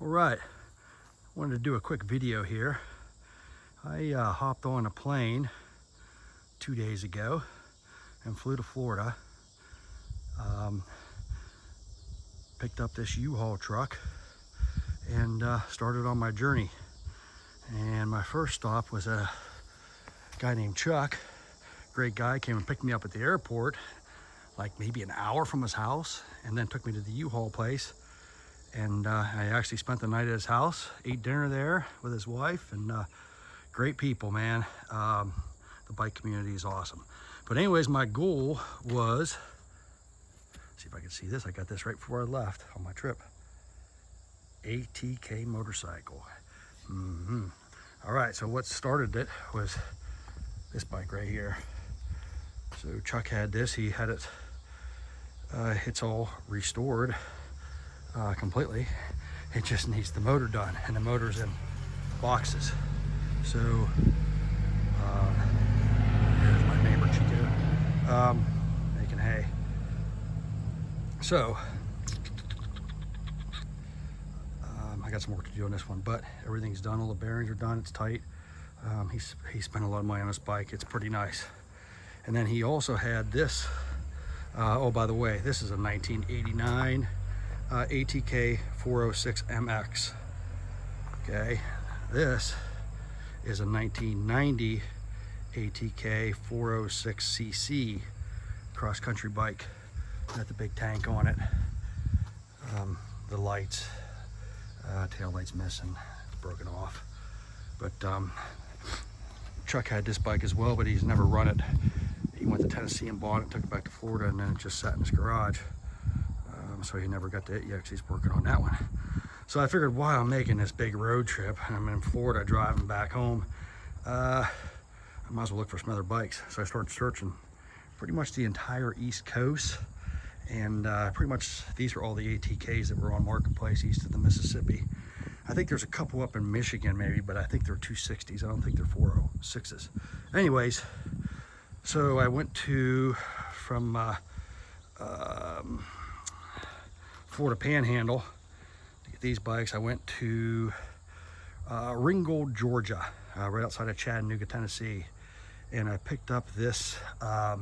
All right, wanted to do a quick video here. I hopped on a plane 2 days ago and flew to Florida. Picked up this U-Haul truck and started on my journey. And my first stop was a guy named Chuck. Great guy, came and picked me up at the airport, like maybe an hour from his house, and then took me to the U-Haul place. And I actually spent the night at his house, ate dinner there with his wife, and great people, man. The bike community is awesome. But anyways, my goal was, see if I can see this. I got this right before I left on my trip. ATK motorcycle. All right, so what started it was this bike right here. So Chuck had this, he had it, it's all restored completely. It just needs the motor done, and the motor's in boxes. So here's my neighbor Chico making hay. So I got some work to do on this one, but everything's done. All the bearings are done. It's tight. He spent a lot of money on this bike. It's pretty nice. And then he also had this. Oh, by the way, this is a 1989 ATK 406 MX. Okay, this is a 1990 ATK 406 CC cross-country bike. Got the big tank on it. The lights, tail lights missing. It's broken off. But Chuck had this bike as well, but he's never run it. He went to Tennessee and bought it, took it back to Florida, and then it just sat in his garage. So he never got to it yet because he's working on that one. So I figured while I'm making this big road trip, and I'm in Florida driving back home, I might as well look for some other bikes. So I started searching pretty much the entire East Coast, and pretty much these are all the ATKs that were on Marketplace east of the Mississippi. I think there's a couple up in Michigan maybe, but I think they're 260s. I don't think they're 406s. Anyways, so I went from Florida Panhandle to get these bikes. I went to Ringgold, Georgia, right outside of Chattanooga, Tennessee, and I picked up this. I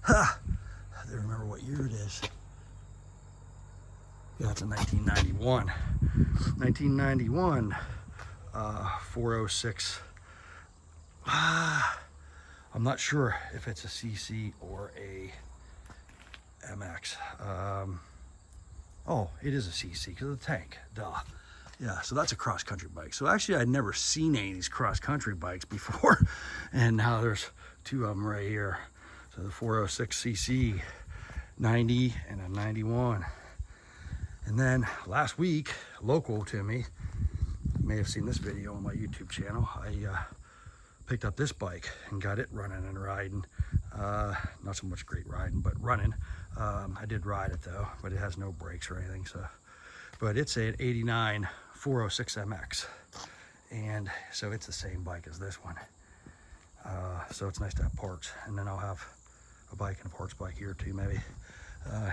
don't remember what year it is. Yeah, it's a 1991. 1991 406. I'm not sure if it's a CC or a MX. Oh, it is a CC because of the tank. Duh. Yeah, so that's a cross-country bike. So actually, I'd never seen any of these cross-country bikes before, and now there's two of them right here. So the 406 CC 90 and a 91. And then last week, local to me, you may have seen this video on my YouTube channel, I picked up this bike and got it running and riding. Not so much great riding, but running. I did ride it though, but it has no brakes or anything. So, but it's an 89 406 MX, and so it's the same bike as this one. So it's nice to have parts, and then I'll have a bike and a parts bike here too, maybe.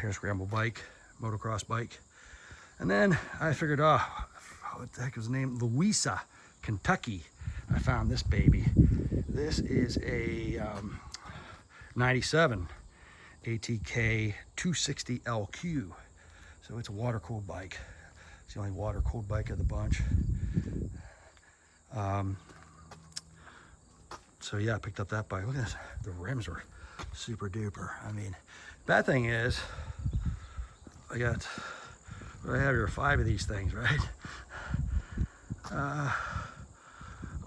Here's a scramble bike, motocross bike, and then I figured, what the heck was the name? Louisa, Kentucky. I found this baby. This is a 97 ATK 260 LQ. So it's a water-cooled bike. It's the only water-cooled bike of the bunch. So yeah, I picked up that bike. Look at this. The rims are super duper. I mean, bad thing is, what I have here, 5 of these things, right?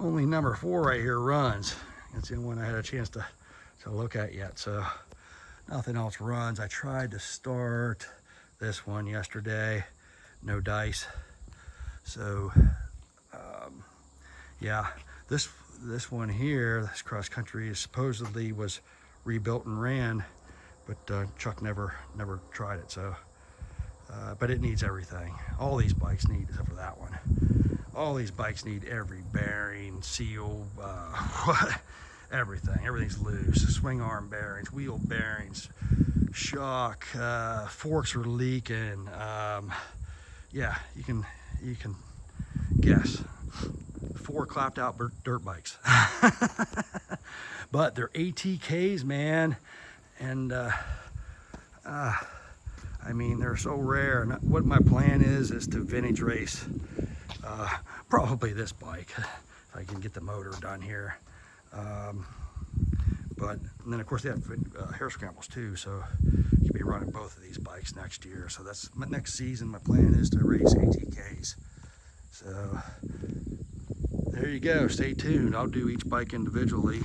Only number 4 right here runs. It's the only one I had a chance to look at yet. So nothing else runs. I tried to start this one yesterday, no dice. So yeah, this one here, this cross country, supposedly was rebuilt and ran, but Chuck never tried it. So but it needs everything. All these bikes need, except for that one, all these bikes need every bearing, seal, everything. Everything's loose. Swing arm bearings, wheel bearings, shock, forks are leaking. Yeah, you can you can guess. 4 clapped out dirt bikes. But they're ATKs, man. And I mean, they're so rare. And what my plan is to vintage race probably this bike, if I can get the motor done here. But and then of course they have hair scrambles too, so you can be running both of these bikes next year. So that's my next season. My plan is to race ATKs. So there you go. Stay tuned. I'll do each bike individually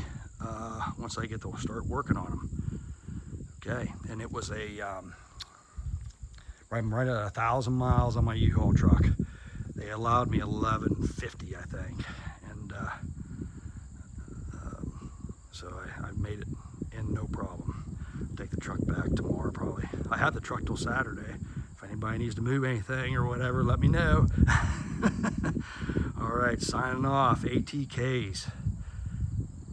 once I get to start working on them. Okay, and it was a I'm right at 1,000 miles on my U-Haul truck. They allowed me 1150, I think, and so I made it in no problem. Take the truck back tomorrow probably. I have the truck till Saturday. If anybody needs to move anything or whatever, let me know. All right, signing off. ATKs.